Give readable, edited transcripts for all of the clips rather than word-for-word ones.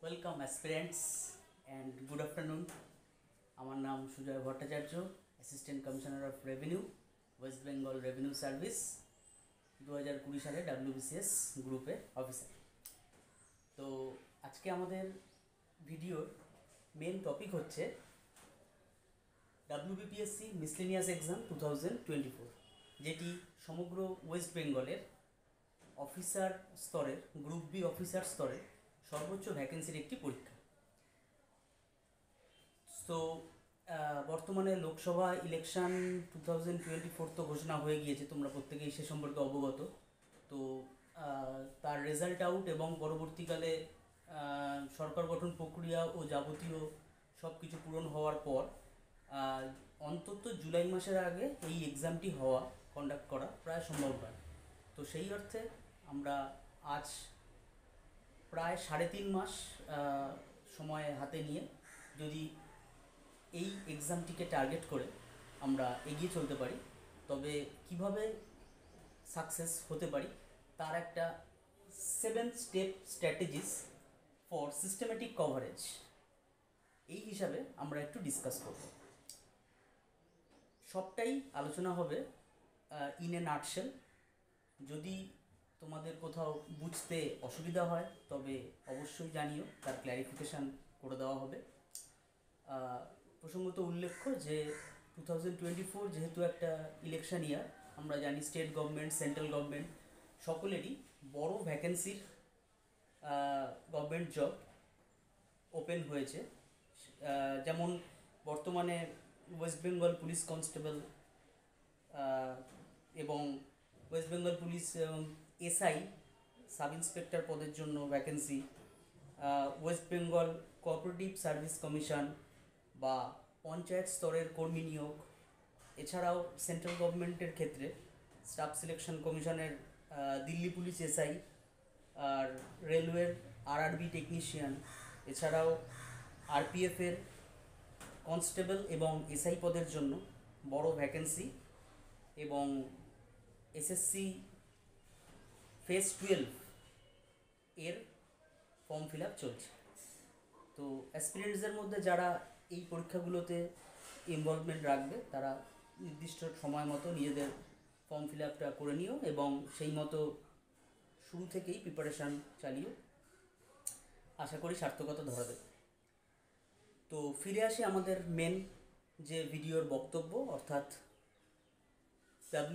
Welcome aspirants and good afternoon. আমার নাম Sujoy Bhattacharya, assistant commissioner of revenue, West Bengal revenue service, 2020 সালে WBCS গ্রুপের officer. তো আজকে আমাদের ভিডিওর মেন টপিক হচ্ছে WBPSC মিসলেনিয়াস এক্সাম 2024, যেটি সমগ্র ওয়েস্ট বেঙ্গলের অফিসার স্তরের গ্রুপ বি অফিসার স্তরের সর্বোচ্চ ভ্যাকেন্সির একটি পরীক্ষা। তো বর্তমানে লোকসভা ইলেকশন 2024 তো ঘোষণা হয়ে গিয়েছে, তোমরা প্রত্যেকেই সে সম্পর্কে অবগত। তো তার রেজাল্ট আউট এবং পরবর্তীকালে সরকার গঠন প্রক্রিয়া ও যাবতীয় সব কিছু পূরণ হওয়ার পর অন্তত জুলাই মাসের আগে এই এক্সামটি কন্ডাক্ট করা প্রায় সম্ভব হয়। তো সেই অর্থে আমরা আজ প্রায় 3.5 মাস সময় হাতে নিয়ে যদি এই এক্সামটিকে টার্গেট করে আমরা এগিয়ে চলতে পারি, তবে কিভাবে সাকসেস হতে পারি তার একটা 7 step strategies for systematic coverage এই হিসাবে আমরা একটু ডিসকাস করব। সবটাই আলোচনা হবে ইন এ নাটশেল। যদি তোমাদের কোথাও বুঝতে অসুবিধা হয় তবে অবশ্যই জানিও, তার ক্ল্যারিফিকেশান করে দেওয়া হবে। প্রসঙ্গত উল্লেখ্য যে 2024 যেহেতু একটা ইলেকশন ইয়ার, আমরা জানি স্টেট গভর্নমেন্ট, সেন্ট্রাল গভর্নমেন্ট সকলেরই বড় ভ্যাকেন্সির গভর্নমেন্ট জব ওপেন হয়েছে। যেমন বর্তমানে ওয়েস্ট বেঙ্গল পুলিশ কনস্টেবল এবং West Bengal police SI sub inspector পদের জন্য vacancy, West Bengal cooperative service commission বা পঞ্চায়েত স্তরের কর্মী নিয়োগ, এছাড়াও সেন্ট্রাল গভর্নমেন্টের ক্ষেত্রে স্টাফ সিলেকশন কমিশনের দিল্লি পুলিশ এসআই, আর রেলওয়ের আরআরবি টেকনিশিয়ান, এছাড়াও আরপিএফের কনস্টেবল এবং এসআই পদের জন্য বড় ভ্যাকেন্সি, এবং এসএসসি ফেজ 12 এর ফর্ম ফিল আপ চলছে। তো অ্যাসপিরেন্টসদের মধ্যে যারা এই পরীক্ষাগুলোতে ইনভলভমেন্ট রাখবে তারা নির্দিষ্ট সময় মতো নিজেদের ফর্ম ফিল আপটা করে নিও এবং সেই মতো শুরু থেকেই প্রিপারেশান চালিও। আশা করি সার্থকতা ধরা দেবে। তো ফিরে আসি আমাদের মেন যে ভিডিওর বক্তব্য, অর্থাৎ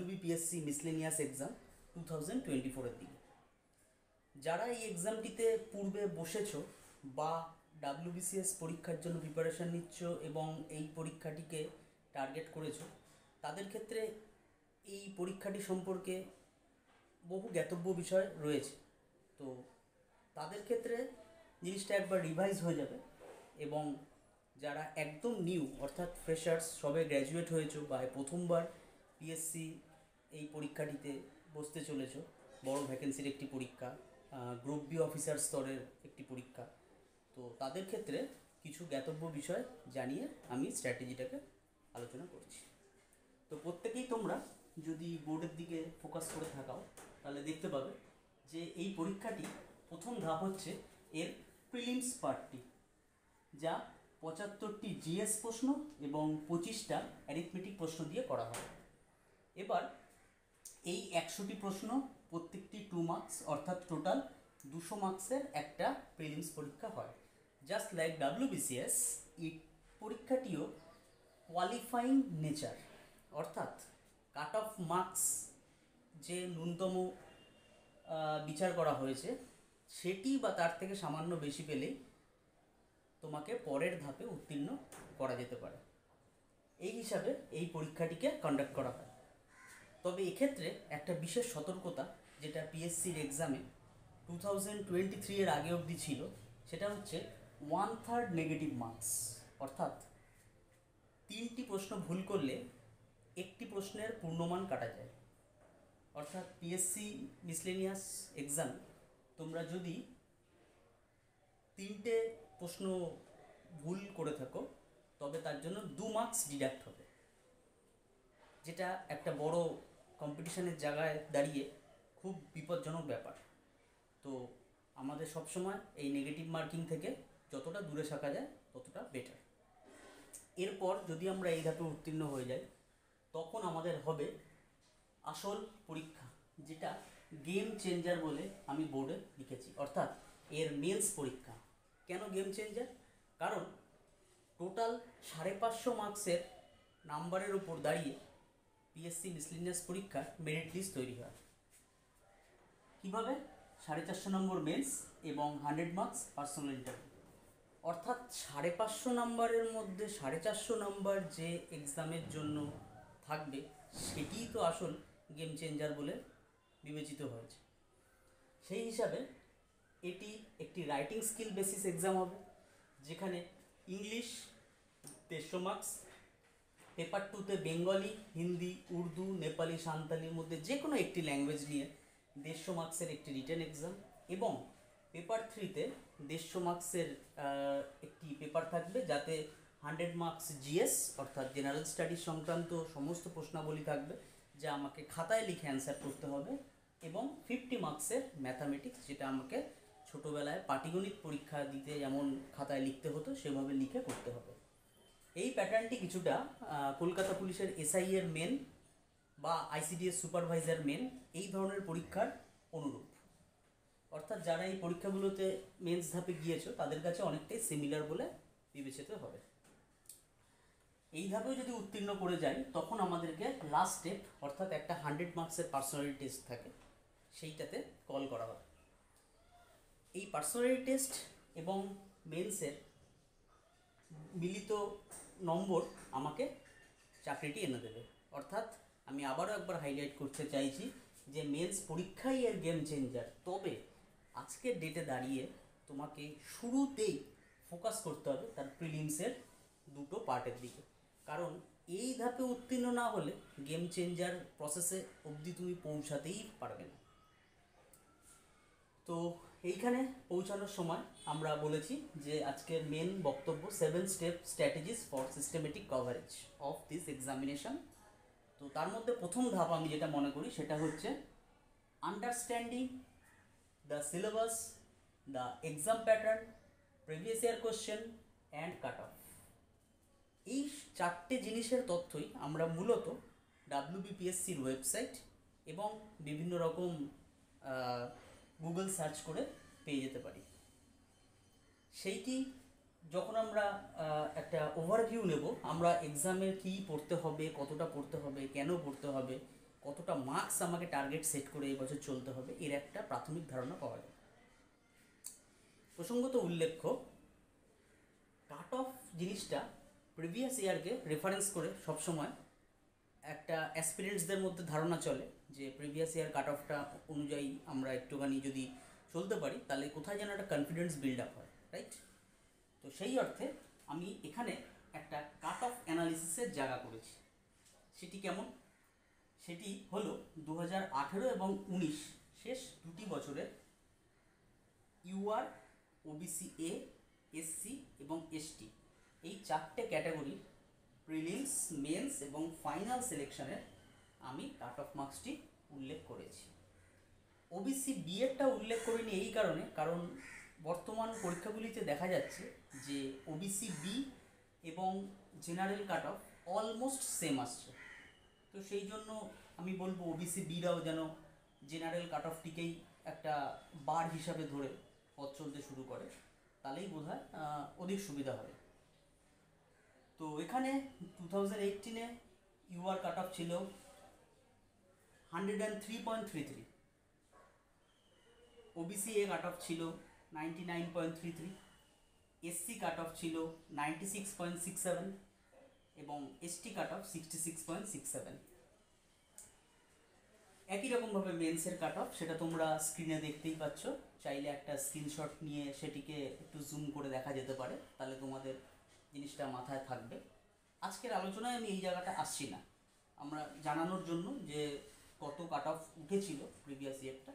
WBPSC মিসলেনিয়াস এক্সাম 2024-এর দিকে। যারা এই এক্সামটিতে পূর্বে বসেছো বা WBCS পরীক্ষার জন্য প্রিপারেশান নিচ্ছ এবং এই পরীক্ষাটিকে টার্গেট করেছো, তাদের ক্ষেত্রে এই পরীক্ষাটি সম্পর্কে বহু জ্ঞাতব্য বিষয় রয়েছে। তো তাদের ক্ষেত্রে জিনিসটা একবার রিভাইজ হয়ে যাবে, এবং যারা একদম নিউ অর্থাৎ ফ্রেশার্স, সবে গ্র্যাজুয়েট হয়েছো বা প্রথমবার পিএসসি এই পরীক্ষাটিতে বসতে চলেছো, বড় ভ্যাকেন্সির একটি পরীক্ষা, গ্রুপ বি অফিসার স্তরের একটি পরীক্ষা, তো তাদের ক্ষেত্রে কিছু জ্ঞাতব্য বিষয় জানিয়ে আমি স্ট্র্যাটেজিটাকে আলোচনা করছি। তো প্রত্যেকেই তোমরা যদি বোর্ডের দিকে ফোকাস করে থাকাও তাহলে দেখতে পাবে যে এই পরীক্ষাটি প্রথম ধাপ হচ্ছে এর প্রিলিমস পার্টটি, যা 75টি জিএস প্রশ্ন এবং 25টা অ্যারিথমেটিক প্রশ্ন দিয়ে করা হয়। এবার এই 100টি প্রশ্ন প্রত্যেকটি 2 মার্কস, অর্থাৎ টোটাল 200 মার্কসের একটা প্রিলিমস পরীক্ষা হয়। জাস্ট লাইক WBCS, এই পরীক্ষাটিও কোয়ালিফাইং নেচার, অর্থাৎ কাট অফ মার্কস যে ন্যূনতম বিচার করা হয়েছে সেটি বা তার থেকে সামান্য বেশি পেলেই তোমাকে পরের ধাপে উত্তীর্ণ করা যেতে পারে। এই হিসাবে এই পরীক্ষাটিকে কন্ডাক্ট করা হয়। তবে এক্ষেত্রে একটা বিশেষ সতর্কতা, যেটা পিএসসির এক্সামে 2023 এর আগে অবধি ছিল, সেটা হচ্ছে 1/3 নেগেটিভ মার্কস, অর্থাৎ 3টি প্রশ্ন ভুল করলে একটি প্রশ্নের পূর্ণমান কাটা যায়। অর্থাৎ পিএসসি মিসলেনিয়াস এক্সাম তোমরা যদি 3টে প্রশ্ন ভুল করে থাকো তবে তার জন্য 2 মার্কস ডিডাক্ট হবে, যেটা একটা বড় কম্পিটিশনের জায়গায় দাঁড়িয়ে খুব বিপজ্জনক ব্যাপার। তো আমাদের সবসময় এই নেগেটিভ মার্কিং থেকে যতটা দূরে থাকা যায় ততটা বেটার। এরপর যদি আমরা এই ধাপে উত্তীর্ণ হয়ে যাই তখন আমাদের হবে আসল পরীক্ষা, যেটা গেম চেঞ্জার বলে আমি বোর্ডে লিখেছি, অর্থাৎ এর মেন্স পরীক্ষা। কেন গেম চেঞ্জার? কারণ টোটাল 550 মার্কসের নাম্বারের উপর দাঁড়িয়ে পিএসসি মিসলিনিয়াস পরীক্ষার মেরিট লিস্ট তৈরি হয়। কীভাবে? 450 নম্বর মেন্স এবং 100 মার্কস পার্সোনাল ইন্টারভিউ, অর্থাৎ 550 নাম্বারের মধ্যে 450 নাম্বার যে এক্সামের জন্য থাকবে সেটিই তো আসল গেম চেঞ্জার বলে বিবেচিত হয়েছে। সেই হিসাবে এটি একটি রাইটিং স্কিল বেসিস এক্সাম হবে, যেখানে ইংলিশ 150 মার্কস, পেপার 2তে বেঙ্গলি, হিন্দি, উর্দু, নেপালি, সাঁওতালির মধ্যে যে কোনো একটি ল্যাঙ্গুয়েজ নিয়ে 150 মার্কসের একটি রিটেন এক্সাম, এবং পেপার 3তে 150 মার্কসের একটি পেপার থাকবে যাতে 100 মার্কস জিএস অর্থাৎ জেনারেল স্টাডিজ সংক্রান্ত সমস্ত প্রশ্নাবলী থাকবে, যা আমাকে খাতায় লিখে অ্যান্সার করতে হবে, এবং 50 মার্কসের ম্যাথামেটিক্স, যেটা আমাকে ছোটোবেলায় পাটিগণিত পরীক্ষা দিতে যেমন খাতায় লিখতে হতো সেভাবে লিখে করতে হবে। এই প্যাটার্নটি কিছুটা কলকাতা পুলিশের এসআই এর মেন বা আইসিডিএস সুপারভাইজার মেন এই ধরনের পরীক্ষার অনুরূপ, অর্থাৎ যারা এই পরীক্ষাগুলোতে মেন্স ধাপে গিয়েছো তাদের কাছে অনেকটাই সিমিলার বলে বিবেচিত হবে। এই ধাপেও যদি উত্তীর্ণ করে যাই তখন আমাদেরকে লাস্ট স্টেপ অর্থাৎ একটা 100 মার্কসের পার্সোনালিটি টেস্ট থাকে, সেইটাতে কল করা হবে। এই পার্সোনালিটি টেস্ট এবং মেন্সের মিলিত নম্বর আমাকে চাকরিটি এনে দেবে। অর্থাৎ আমি আবারও একবার হাইলাইট করতে চাইছি যে মেন্স পরীক্ষাই এর গেম চেঞ্জার, তবে আজকের ডেটে দাঁড়িয়ে তোমাকে শুরুতেই ফোকাস করতে হবে তার প্রিলিমসের দুটো পার্টের দিকে, কারণ এই ধাপে উত্তীর্ণ না হলে গেম চেঞ্জার প্রসেসে অবধি তুমি পৌঁছাতেই পারবে না। তো এইখানে পৌঁছানোর সময় আমরা বলেছি যে আজকের মেন বক্তব্য 7 step strategies for systematic coverage of this examination. তো তার মধ্যে প্রথম ধাপ আমি যেটা মনে করি সেটা হচ্ছে understanding the syllabus, the exam pattern, previous year question and cut off. এই 4টে জিনিসের তথ্যই আমরা মূলত ডাব্লিউবিপিএসসির ওয়েবসাইট এবং বিভিন্ন রকম গুগল সার্চ করে পেয়ে যেতে পারি। সেইটি যখন আমরা একটা ওভারভিউ নেব, আমরা এক্সামে কী পড়তে হবে, কতটা পড়তে হবে, কেন পড়তে হবে, কতটা মার্কস আমাকে টার্গেট সেট করে এই বছর চলতে হবে, এর একটা প্রাথমিক ধারণা পাওয়া যায়। প্রসঙ্গত উল্লেখ্য, কাট অফ জিনিসটা প্রিভিয়াস ইয়ারকে রেফারেন্স করে সবসময় একটা অ্যাসপিরেন্টসদের মধ্যে ধারণা চলে যে প্রিভিয়াস ইয়ার কাট অফটা অনুযায়ী আমরা একটুখানি যদি চলতে পারি তাহলে কোথায় যেন একটা কনফিডেন্স বিল্ড আপ হয়, রাইট? তো সেই অর্থে আমি এখানে একটা কাট অফ অ্যানালিসিসের জায়গা করেছি। সেটি কেমন? সেটি হলো 2018 এবং 19 শেষ দুটি বছরের ইউআর, ওবিসি এ, এসসি এবং এসটি এই 4টে ক্যাটাগরির প্রিলিমস, মেন্স এবং ফাইনাল সিলেকশনের আমি কাট অফ মার্কসটি উল্লেখ করেছি। ওবিসি বি এরটা উল্লেখ করিনি এই কারণ বর্তমান পরীক্ষাগুলিতে দেখা যাচ্ছে যে ওবিসি বি এবং general cut off almost same আসছে। তো সেই জন্য আমি বলবো ওবিসি বিরাও যেন জেনারেল কাট অফটিকেই একটা বার হিসাবে ধরে পথ চলতে শুরু করে, তাহলেই বোধহয় অধিক সুবিধা হবে। তো এখানে 2018-এ ইউআর কাট অফ ছিল 103.33, ওবিসি এ কাট অফ ছিল 99.33, এসসি কাট অফ ছিল 96.67 এবং এসটি কাট অফ 66.67। একই রকমভাবে মেন্সের কাট অফ সেটা তোমরা স্ক্রিনে দেখতেই পাচ্ছ, চাইলে একটা স্ক্রিনশট নিয়ে সেটিকে একটু জুম করে দেখা যেতে পারে, তাহলে তোমাদের জিনিসটা মাথায় থাকবে। আজকের আলোচনায় আমি এই জায়গাটা আসছি না, আমরা জানানোর জন্য যে কত কাট অফ উঠেছিল প্রিভিয়াস ইয়ারটা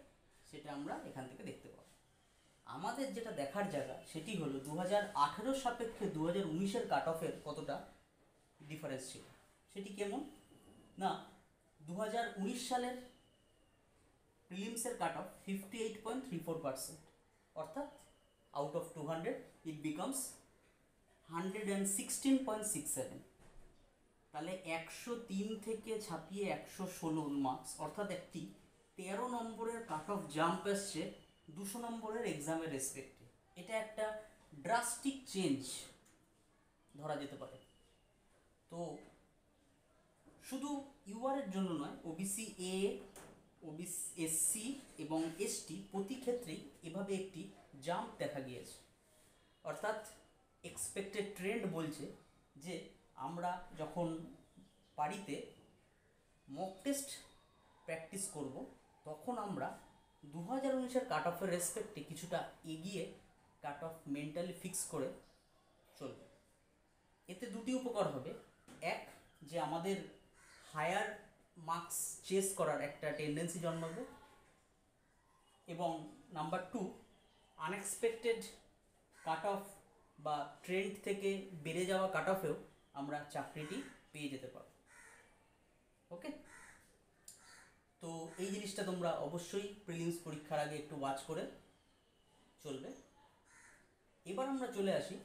সেটা আমরা এখান থেকে দেখতে পাবো। আমাদের যেটা দেখার জায়গা সেটি হলো 2018 সাপেক্ষে 2019-এর কাট অফের কতটা ডিফারেন্স ছিল। সেটি কেমন না, 2019 সালের প্রিলিমসের কাট অফ 58.34%, অর্থাৎ আউট অফ 200 ইট বিকামস 116.67। তাহলে 103 থেকে ছাপিয়ে 116 মার্কস, অর্থাৎ একটি 13 নম্বরের কাট অফ জাম্প আসছে 200 নম্বরের এক্সামের রেসপেক্টে। এটা একটা ড্রাস্টিক চেঞ্জ ধরা যেতে পারে। তো শুধু ইউআরের জন্য নয়, ওবিসি এ, ওবিসি এসসি এবং এসটি প্রতি ক্ষেত্রেই এভাবে একটি জাম্প দেখা গিয়েছে। অর্থাৎ এক্সপেক্টেড ট্রেন্ড বলছে যে আমরা যখন বাড়িতে মক টেস্ট প্র্যাকটিস করব তখন আমরা 2019-এর কাট অফের রেসপেক্টে কিছুটা এগিয়ে কাট অফ মেন্টালি ফিক্স করে চলবে। এতে দুটি উপকার হবে। এক, যে আমাদের হায়ার মার্কস চেস করার একটা টেন্ডেন্সি জন্মাবে, এবং নাম্বার 2, আনএক্সপেক্টেড কাট অফ বা ট্রেন্ড থেকে বেড়ে যাওয়া কাট অফেও আমরা চাকরিটি পেয়ে যেতে পারব। ওকে, তো এই জিনিসটা তোমরা অবশ্যই প্রিলিমস পরীক্ষার আগে একটু ওয়াচ করে চলবে। এবার আমরা চলে আসি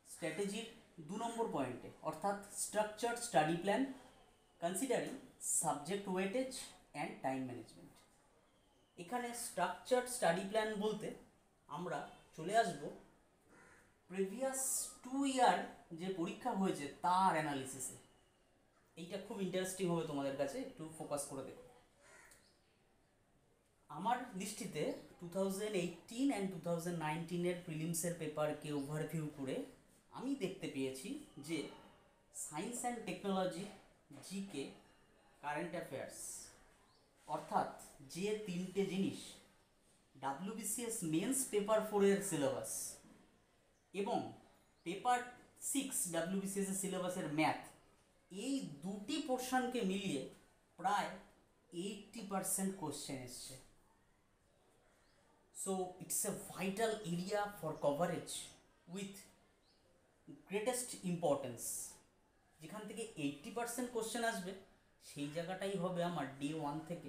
স্ট্র্যাটেজির 2 নম্বর পয়েন্টে, অর্থাৎ structure study plan considering subject weightage and time management. এখানে স্ট্রাকচার স্টাডি প্ল্যান বলতে আমরা চলে আসব প্রিভিয়াস 2 ইয়ার যে পরীক্ষা হয়েছে তার অ্যানালিসিসে। এইটা খুব ইন্টারেস্টিং হবে তোমাদের কাছে, একটু ফোকাস করে দেখো। আমার দৃষ্টিতে 2018 অ্যান্ড 2019-এর প্রিলিমসের পেপারকে ওভারভিউ করে আমি দেখতে পেয়েছি যে science and technology, GK, current affairs, অর্থাৎ যে 3টে জিনিস ডাব্লিউবিসিএস মেন্স পেপার 4-এর সিলেবাস এবং পেপার 6 ডাব্লিউবিসিএস এর সিলেবাসের ম্যাথ, এই দুটি পোর্শনকে মিলিয়ে প্রায় 80% কোশ্চেন এসছে। So it's a vital area for coverage with greatest importance. যেখান থেকে 80% কোশ্চেন আসবে সেই জায়গাটাই হবে আমার ডে 1 থেকে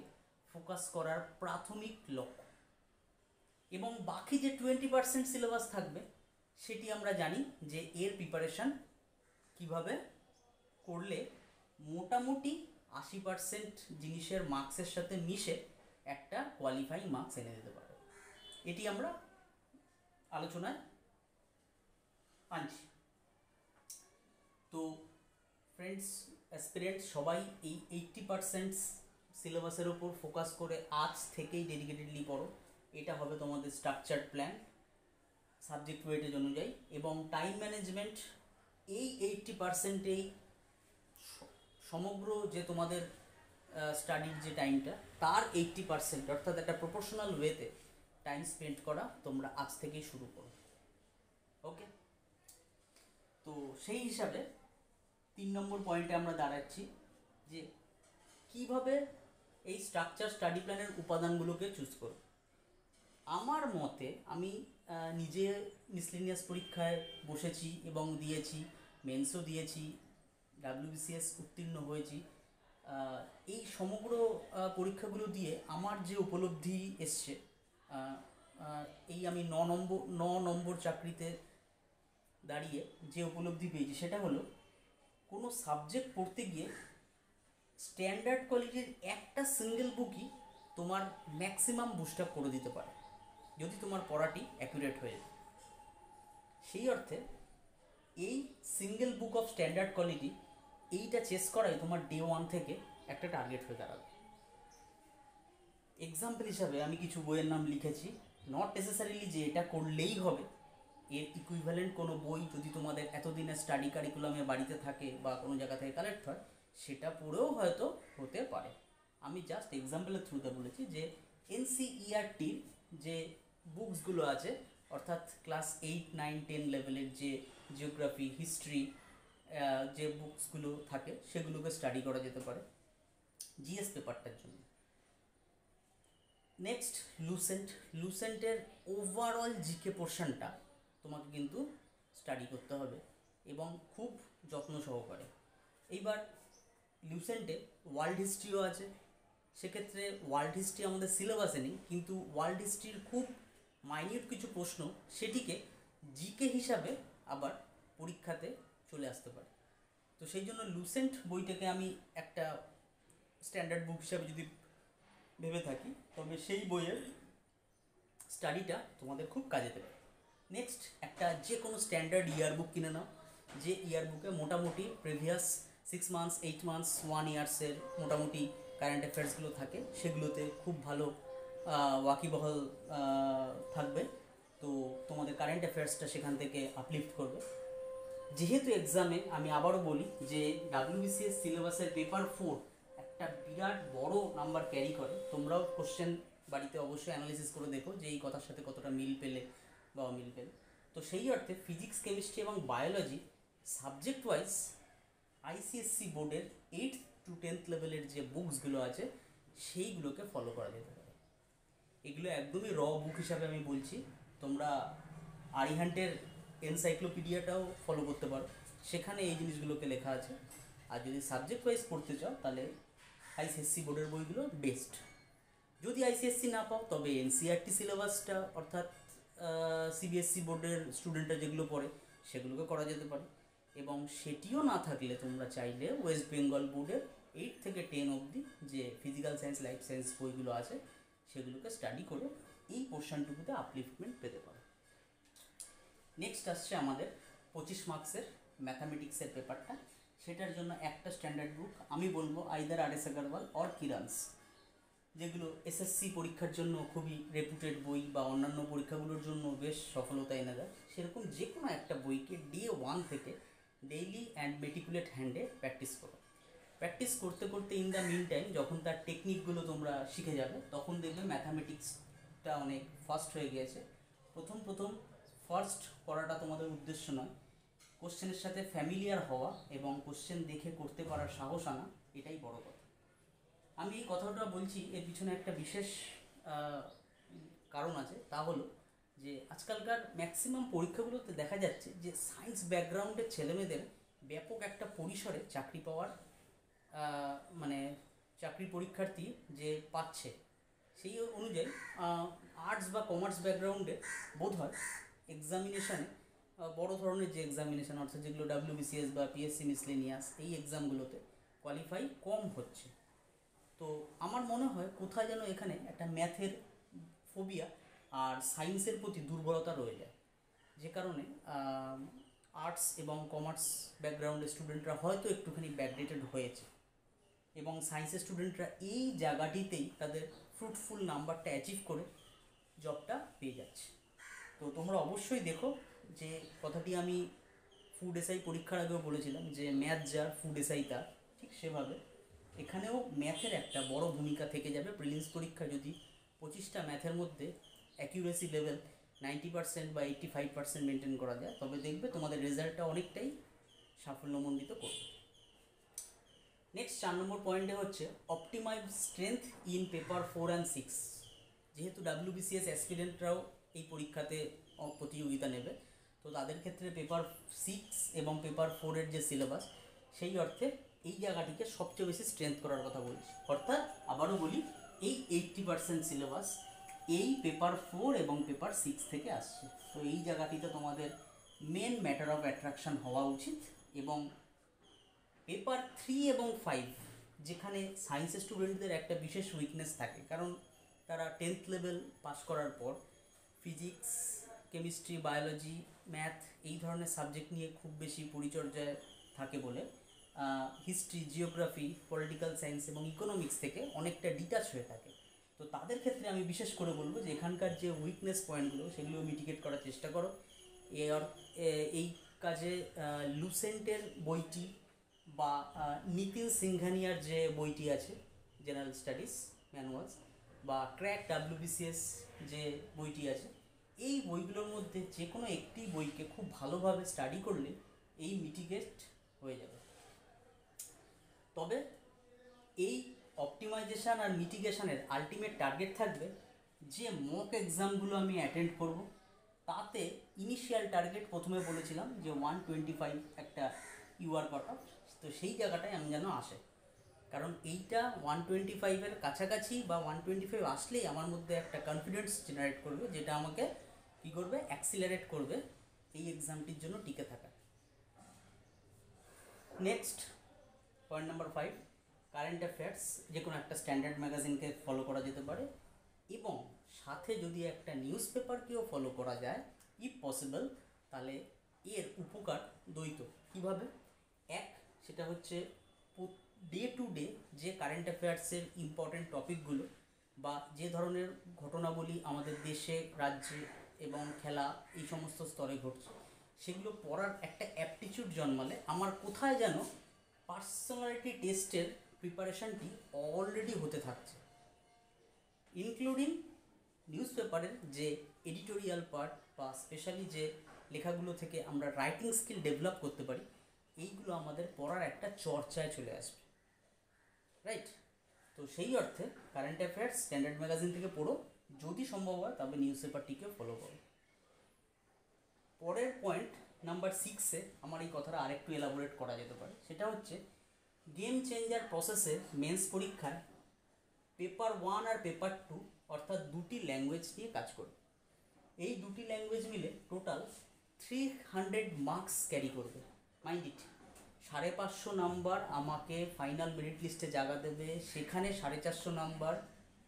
ফোকাস করার প্রাথমিক লক্ষ্য, এবং বাকি যে 20% সিলেবাস থাকবে সেটি আমরা জানি যে এর প্রিপারেশান কিভাবে করলে মোটামুটি 80% জিনিসের মার্কসের সাথে মিশে একটা কোয়ালিফাইং মার্কস এনে দিতে পারে। এটি আমরা আলোচনায় আনছি। তো ফ্রেন্ডস, অ্যাসপিরেন্টস সবাই এই 80% সিলেবাসের ওপর ফোকাস করে আজ থেকেই ডেডিকেটেডলি পড়ো। এটা হবে তোমাদের স্ট্রাকচার্ড প্ল্যান সাবজেক্ট ওয়েটেজ অনুযায়ী, এবং টাইম ম্যানেজমেন্ট এই 80%-এই সমগ্র যে তোমাদের স্টাডির যে টাইমটা তার 80%, অর্থাৎ একটা প্রপোর্শনাল ওয়েতে টাইম স্পেন্ড করা তোমরা আজ থেকেই শুরু করো। ওকে, তো সেই হিসাবে 3 নম্বর পয়েন্টে আমরা দাঁড়াচ্ছি যে কিভাবে এই স্ট্রাকচার স্টাডি প্ল্যানের উপাদানগুলোকে চুজ করো। আমার মতে, আমি নিজে মিসলেনিয়াস পরীক্ষায় বসেছি এবং দিয়েছি, মেন্সও দিয়েছি, ডাব্লিউবিসিএস উত্তীর্ণ হয়েছি। এই সমগ্র পরীক্ষাগুলো দিয়ে আমার যে উপলব্ধি এসছে, এই আমি 9 নম্বর চাকরিতে দাঁড়িয়ে যে উপলব্ধি পেয়েছি সেটা হলো, কোনো সাবজেক্ট পড়তে গিয়ে স্ট্যান্ডার্ড কোয়ালিটির একটা সিঙ্গেল বুকই তোমার ম্যাক্সিমাম বুস্ট আপ করে দিতে পারে যদি তোমার পড়াটি অ্যাকুরেট হয়ে যায়। সেই অর্থে এই single book of standard quality এইটা চেস করাই তোমার ডে 1 থেকে একটা টার্গেট হয়ে দাঁড়াবে। এক্সাম্পল হিসাবে আমি কিছু বইয়ের নাম লিখেছি, নট নেসেসারিলি যে এটা করলেই হবে। এর ইকুইভ্যালেন্ট কোনো বই যদি তোমাদের এতদিনের স্টাডি কারিকুলামে বাড়িতে থাকে বা কোনো জায়গা থেকে কালেক্ট হয়, সেটা পড়েও হয়তো হতে পারে। আমি জাস্ট এক্সাম্পলের থ্রুতে বলেছি যে এনসিইআরটির যে বুকসগুলো আছে, অর্থাৎ ক্লাস 8, 9, 10 লেভেলের যে জিওগ্রাফি, হিস্ট্রি যে বুকসগুলো থাকে সেগুলোকে স্টাডি করা যেতে পারে জিএস পেপারটার জন্য। নেক্সট, লুসেন্টের ওভারঅল জিকে পোর্শনটা তোমাকে কিন্তু স্টাডি করতে হবে এবং খুব যত্ন সহকারে। এইবার লুসেন্টে ওয়ার্ল্ড হিস্ট্রিও আছে, সেক্ষেত্রে ওয়ার্ল্ড হিস্ট্রি আমাদের সিলেবাসে নেই, কিন্তু ওয়ার্ল্ড হিস্ট্রির খুব মাইনিউট কিছু প্রশ্ন সেটিকে জিকে হিসাবে আবার পরীক্ষাতে চলে আসতে পারে। তো সেই জন্য লুসেন্ট বইটাকে আমি একটা স্ট্যান্ডার্ড বুক হিসাবে যদি ভেবে থাকি, তবে সেই বইয়ের স্টাডিটা তোমাদের খুব কাজে দেবে। নেক্সট, একটা যে কোনো স্ট্যান্ডার্ড ইয়ার বুক কিনে নাও, যে ইয়ার বুকে মোটামুটি প্রিভিয়াস 6 মান্থস 8 মান্থস 1 ইয়ার্সের মোটামুটি কারেন্ট অ্যাফেয়ার্সগুলো থাকে, সেগুলোতে খুব ভালো ওয়াকিবহল থাকবে। তো তোমাদের কারেন্ট অ্যাফেয়ার্সটা সেখান থেকে আপলিফ্ট করবে। যেহেতু এক্সামে আমি আবারও বলি যে ডাব্লিউবিসিএস সিলেবাসের পেপার 4 একটা বিরাট বড় নাম্বার ক্যারি করে, তোমরাও কোশ্চেন বাড়িতে অবশ্যই অ্যানালিসিস করে দেখো যে এই কথার সাথে কতটা মিল পেলে বা অমিল পেলে। তো সেই অর্থে ফিজিক্স, কেমিস্ট্রি এবং বায়োলজি সাবজেক্ট ওয়াইজ আইসিএসসি বোর্ডের 8th to 10th লেভেলের যে বুকসগুলো আছে সেইগুলোকে ফলো করা যেতে পারে। এগুলো একদমই র বুক হিসাবে আমি বলছি, তোমরা আরিহান্টের এনসাইক্লোপিডিয়াটাও ফলো করতে পারো, সেখানে এই জিনিসগুলোকে লেখা আছে। আর যদি সাবজেক্ট ওয়াইজ পড়তে চাও তাহলে আইসিএসসি বোর্ডের বইগুলো বেস্ট। যদি আইসিএসসি না পাও তবে এনসিআরটি সিলেবাসটা অর্থাৎ সিবিএসসি বোর্ডের স্টুডেন্টরা যেগুলো পড়ে সেগুলোকে করা যেতে পারে। এবং সেটিও না থাকলে তোমরা চাইলে ওয়েস্ট বেঙ্গল বোর্ডের 8 থেকে 10 অবধি যে ফিজিক্যাল সায়েন্স, লাইফ সায়েন্স বইগুলো আছে সেগুলোকে স্টাডি করে এই পোর্শনটুকুতে আপলিফটমেন্ট পেতে পারো। নেক্সট আসছে আমাদের 25 মার্কসের ম্যাথামেটিক্সের পেপারটা। সেটার জন্য একটা স্ট্যান্ডার্ড বুক আমি বলবো either R S Agarwal or Kiran's, যেগুলো এসএসসি পরীক্ষার জন্য খুবই রেপুটেড বই বা অন্যান্য পরীক্ষাগুলোর জন্য বেশ সফলতা এনে দেয়, সেরকম যে কোনো একটা বইকে ডে 1 থেকে ডেইলি অ্যান্ড মেটিকুলেট হ্যান্ডে প্র্যাকটিস করো। প্র্যাকটিস করতে করতে ইন দ্য মিন টাইম যখন তার টেকনিকগুলো তোমরা শিখে যাবে তখন দেখবে ম্যাথামেটিক্সটা অনেক ফাস্ট হয়ে গিয়েছে। প্রথম ফার্স্ট করাটা তোমাদের উদ্দেশ্য নয়, কোশ্চেনের সাথে ফ্যামিলিয়ার হওয়া এবং কোশ্চেন দেখে করতে পারার সাহস আনা, এটাই বড় কথা। আমি এই কথাটা বলছি এর পিছনে একটা বিশেষ কারণ আছে, তা হলো যে আজকালকার ম্যাক্সিমাম পরীক্ষাগুলোতে দেখা যাচ্ছে যে সায়েন্স ব্যাকগ্রাউন্ডের ছেলেমেয়েদের ব্যাপক একটা পরিসরে চাকরি পাওয়ার মানে চাকরি পরীক্ষার্থী যে পাচ্ছে, সেই অনুযায়ী আর্টস বা কমার্স ব্যাকগ্রাউন্ডে বোধ হয় এক্সামিনেশানে বড় ধরনের যে এক্সামিনেশান অর্থাৎ যেগুলো ডাব্লিউবিসিএস বা পিএসসি মিসলেনিয়াস এই এক্সামগুলোতে কোয়ালিফাই কম হচ্ছে। তো আমার মনে হয় কোথায় যেন এখানে একটা ম্যাথের ফোবিয়া আর সায়েন্সের প্রতি দুর্বলতা রয়ে যায়, যে কারণে আর্টস এবং কমার্স ব্যাকগ্রাউন্ডের স্টুডেন্টরা হয়তো একটুখানি ব্যাকডেটেড হয়েছে এবং সায়েন্সের স্টুডেন্টরা এই জায়গাটিতেই তাদের ফ্রুটফুল নাম্বারটা অ্যাচিভ করে জবটা পেয়ে যাচ্ছে। তো তোমরা অবশ্যই দেখো যে কথাটি আমি ফুড এসআই পরীক্ষার আগেও বলেছিলাম যে ম্যাথ যার ফুড এসআই তার, ঠিক সেভাবে এখানেও ম্যাথের একটা বড় ভূমিকা থেকে যাবে। প্রিলিমস পরীক্ষা যদি 25টা ম্যাথের মধ্যে অ্যাকিউরেসি লেভেল 90% বা 85% মেনটেন করা যায় তবে দেখবে তোমাদের রেজাল্টটা অনেকটাই সাফল্যমণ্ডিত করবে। নেক্সট 4 নম্বর পয়েন্টে হচ্ছে optimise strength in paper 4 and 6। যেহেতু ডাব্লিউবিসিএস অ্যাসপিরেন্টরাও এই পরীক্ষাতে প্রতিযোগিতা নেবে, তো তাদের ক্ষেত্রে পেপার 6 এবং পেপার 4-এর যে সিলেবাস সেই অর্থে এই জায়গাটিকে সবচেয়ে বেশি স্ট্রেংথ করার কথা বলছি। অর্থাৎ আবারও বলি, এই 80% সিলেবাস এই পেপার 4 এবং পেপার 6 থেকে আসছে। তো এই জায়গাটিতে তোমাদের মেন ম্যাটার অফ অ্যাট্রাকশান হওয়া উচিত। এবং পেপার 3 এবং 5 যেখানে সায়েন্সের স্টুডেন্টদের একটা বিশেষ উইকনেস থাকে, কারণ তারা 10th লেভেল পাস করার পর ফিজিক্স, কেমিস্ট্রি, বায়োলজি, ম্যাথ এই ধরনের সাবজেক্ট নিয়ে খুব বেশি পরিচর্যায় থাকে বলে হিস্ট্রি, জিওগ্রাফি, পলিটিক্যাল সায়েন্স এবং ইকোনমিক্স থেকে অনেকটা ডিটাচ হয়ে থাকে। তো তাদের ক্ষেত্রে আমি বিশেষ করে বলবো যে এখানকার যে উইকনেস পয়েন্টগুলো সেগুলো মিটিগেট করার চেষ্টা করো। এই কাজে লুসেন্টের বইটি বা নিতিন সিংঘানিয়ার যে বইটি আছে জেনারেল স্টাডিজ ম্যানুয়ালস বা ক্র্যাক ডাব্লিউবিসিএস যে বইটি আছে, এই বইগুলোর মধ্যে যে কোনো একটি বইকে খুব ভালোভাবে স্টাডি করলে এই মিটিগেট হয়ে যাবে। তবে এই অপটিমাইজেশান আর মিটিগেশনের আলটিমেট টার্গেট থাকবে যে মক এক্সামগুলো আমি অ্যাটেন্ড করব তাতে ইনিশিয়াল টার্গেট প্রথমে বলেছিলাম যে 125 একটা ইউআর কাট অফ, তো সেই জায়গাটায় আমি যেন আসে। কারণ এইটা 125-এর কাছাকাছি বা 125 আসলেই আমার মধ্যে একটা কনফিডেন্স জেনারেট করবে, যেটা আমাকে কী করবে, অ্যাক্সিলারেট করবে এই এক্সামটির জন্য টিকে থাকা। Next point number 5, current affairs যে কোনো একটা স্ট্যান্ডার্ড ম্যাগাজিনকে ফলো করা যেতে পারে, এবং সাথে যদি একটা নিউজ পেপারকেও ফলো করা যায় ইফ পসিবল, তাহলে এর উপকার দ্বৈত। কীভাবে? এক, সেটা হচ্ছে ডে টু ডে যে কারেন্ট অ্যাফেয়ার্সের ইম্পর্টেন্ট টপিকগুলো বা যে ধরনের ঘটনাবলী আমাদের দেশে, রাজ্যে এবং খেলা এই সমস্ত স্তরে ঘটছে, সেগুলো পড়ার একটা অ্যাপটিচিউড জন্মালে আমার কোথায় যেন পার্সোনালিটি টেস্টের প্রিপারেশানটি অলরেডি হতে থাকছে, ইনক্লুডিং নিউজ পেপারের যে এডিটোরিয়াল পার্ট বা স্পেশালি যে লেখাগুলো থেকে আমরা রাইটিং স্কিল ডেভেলপ করতে পারি, এইগুলো আমাদের পড়ার একটা চর্চায় চলে আসবে, রাইট? তো সেই অর্থে কারেন্ট অ্যাফেয়ার্স স্ট্যান্ডার্ড ম্যাগাজিন থেকে পড়ো, যদি সম্ভব হয় তবে নিউজ পেপারটিকেও ফলো করো। পরের পয়েন্ট নাম্বার 6-এ আমার এই কথাটা আরেকটু এলাবোরেট করা যেতে পারে, সেটা হচ্ছে গেম চেঞ্জার প্রসেসে মেন্স পরীক্ষায় পেপার 1 আর পেপার 2 অর্থাৎ দুটি ল্যাঙ্গুয়েজ নিয়ে কাজ করবে। এই দুটি ল্যাঙ্গুয়েজ মিলে টোটাল 300 মার্কস ক্যারি করবে। মাইন্ড ইট, 550 নাম্বার আমাকে ফাইনাল মেরিট লিস্টে জায়গা দেবে, সেখানে 450 নাম্বার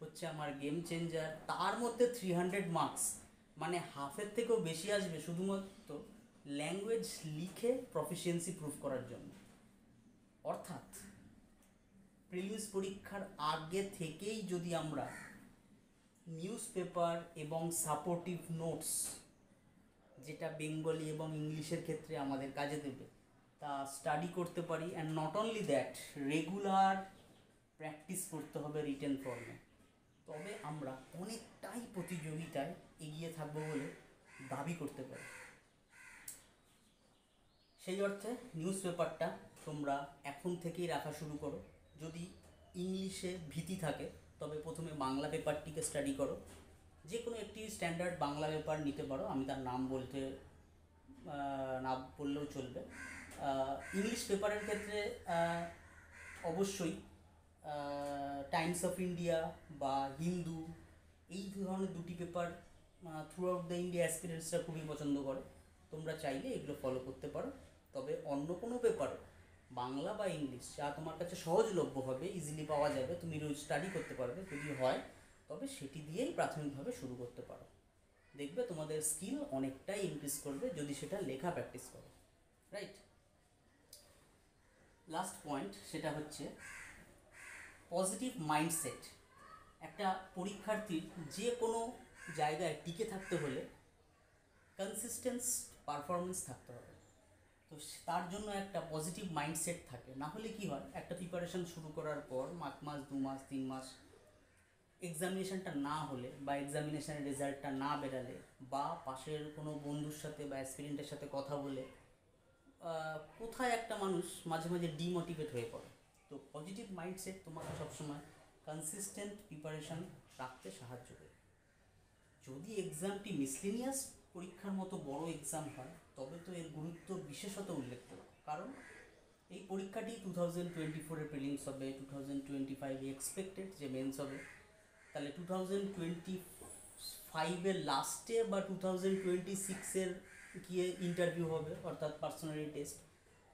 হচ্ছে আমার গেম চেঞ্জার, তার মধ্যে 300 মার্কস মানে হাফের থেকেও বেশি আসবে শুধুমাত্র ল্যাঙ্গুয়েজ লিখে প্রফিসিয়েন্সি প্রুফ করার জন্য। অর্থাৎ প্রিলিমস পরীক্ষার আগে থেকেই যদি আমরা নিউজ পেপার এবং সাপোর্টিভ নোটস, যেটা বেঙ্গলি এবং ইংলিশের ক্ষেত্রে আমাদের কাজে দেবে, তা স্টাডি করতে পারি, and not only that, regular practice করতে হবে রিটেন ফর্মে, তবে আমরা অনেকটাই প্রতিযোগিতায় এগিয়ে থাকবো বলে দাবি করতে পারি। সেই অর্থে নিউজ পেপারটা তোমরা এখন থেকেই রাখা শুরু করো। যদি ইংলিশে ভীতি থাকে তবে প্রথমে বাংলা পেপারটিকে স্টাডি করো, যে কোনো একটি স্ট্যান্ডার্ড বাংলা পেপার নিতে পারো, আমি তার নাম বলতে না বললেও চলবে। ইংলিশ পেপারের ক্ষেত্রে অবশ্যই টাইমস অফ ইন্ডিয়া বা হিন্দু, এই ধরনের দুটি paper throughout the India অ্যাসপিরেন্টসরা খুবই পছন্দ করে, তোমরা চাইলে এগুলো ফলো করতে পারো। তবে অন্য কোনো পেপারও, বাংলা বা ইংলিশ, যা তোমার কাছে সহজলভ্য হবে, ইজিলি পাওয়া যাবে, তুমি রোজ স্টাডি করতে পারবে, যদি হয় তবে সেটি দিয়েই প্রাথমিকভাবে শুরু করতে পারো। দেখবে তোমাদের স্কিল অনেকটাই ইনক্রিজ করবে যদি সেটা লেখা প্র্যাকটিস করো, রাইট? লাস্ট পয়েন্ট, সেটা হচ্ছে পজিটিভ মাইন্ডসেট। একটা পরীক্ষার্থীর যে কোনো জায়গায় টিকে থাকতে হলে কনসিস্টেন্স পারফরমেন্স থাকতে হবে, তো তার জন্য একটা পজিটিভ মাইন্ডসেট থাকে। না হলে কি হয়, একটা প্রিপারেশন শুরু করার পর 1 মাস 2 মাস 3 মাস এক্সামিনেশানটা না হলে বা এক্সামিনেশানের রেজাল্টটা না বেরালে বা পাশের কোনো বন্ধুর সাথে বা অ্যাসপিরেন্টের সাথে কথা বলে কোথায় একটা মানুষ মাঝে মাঝে ডিমোটিভেট হয়ে পড়ে। তো পজিটিভ মাইন্ডসেট তোমাকে সবসময় কনসিস্টেন্ট প্রিপারেশান রাখতে সাহায্য করে। যদি এক্সামটি মিসলেনিয়াস পরীক্ষার মতো বড় এক্সাম হয় তবে তো এর গুরুত্ব বিশেষত উল্লেখযোগ্য, কারণ এই পরীক্ষাটি 2024-এ প্রিলিমস হবে, 2025-এ এক্সপেক্টেড যে মেন্স হবে, তাহলে 2025-এর লাস্টে বা 2026-এর গিয়ে ইন্টারভিউ হবে, অর্থাৎ পার্সোনালিটি টেস্ট,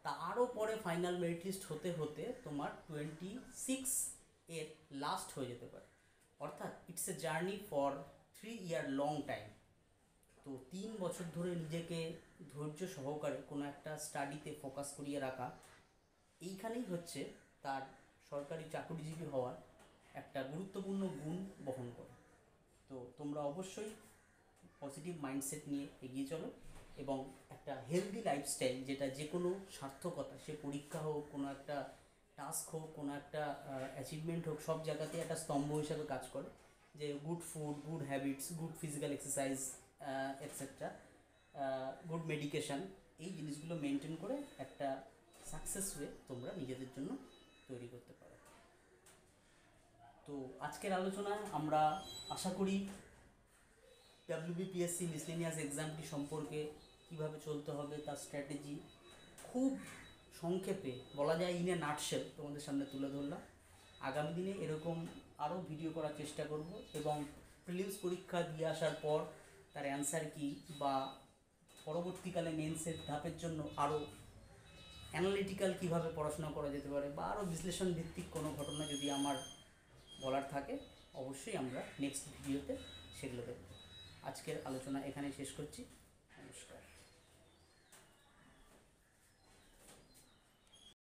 তারও পরে ফাইনাল মেরিট লিস্ট হতে হতে তোমার 26-এর লাস্ট হয়ে যেতে পারে। অর্থাৎ it's a journey for 3 year long time. তো 3 বছর ধরে নিজেকে ধৈর্য সহকারে কোনো একটা স্টাডিতে ফোকাস করিয়ে রাখা, এইখানেই হচ্ছে তার সরকারি চাকরিজীবী হওয়ার একটা গুরুত্বপূর্ণ গুণ বহন করে। তো তোমরা অবশ্যই পজিটিভ মাইন্ডসেট নিয়ে এগিয়ে চলো এবং একটা হেলদি লাইফস্টাইল, যেটা যে কোনো সার্থকতা, সে পরীক্ষা হোক, কোনো একটা টাস্ক হোক, কোনো একটা অ্যাচিভমেন্ট হোক, সব জায়গাতে একটা স্তম্ভ হিসাবে কাজ করে, যে good food, good habits, good physical exercise etcetera, good medication, এই জিনিসগুলো মেনটেন করে একটা সাকসেস ওয়ে তোমরা নিজেদের জন্য তৈরি করতে পারো। তো আজকের আলোচনায় আমরা আশা করি WBPSC মিসলেনিয়াস এক্সামটি সম্পর্কে কীভাবে চলতে হবে তার স্ট্র্যাটেজি খুব সংক্ষেপে বলা যায়, ইন এ নাটশেল তোমাদের সামনে তুলে ধরলাম। আগামী দিনে এরকম আরও ভিডিও করার চেষ্টা করব এবং প্রিলিমস পরীক্ষা দিয়ে আসার পর তার অ্যান্সার কী বা পরবর্তীকালে মেন্সের ধাপের জন্য আরও অ্যানালিটিক্যাল কীভাবে পড়াশোনা করা যেতে পারে বা আরও বিশ্লেষণ ভিত্তিক কোনো ঘটনা যদি আমার বলার থাকে অবশ্যই আমরা নেক্সট ভিডিওতে সেগুলো দেখব। আজকের আলোচনা এখানেই শেষ করছি।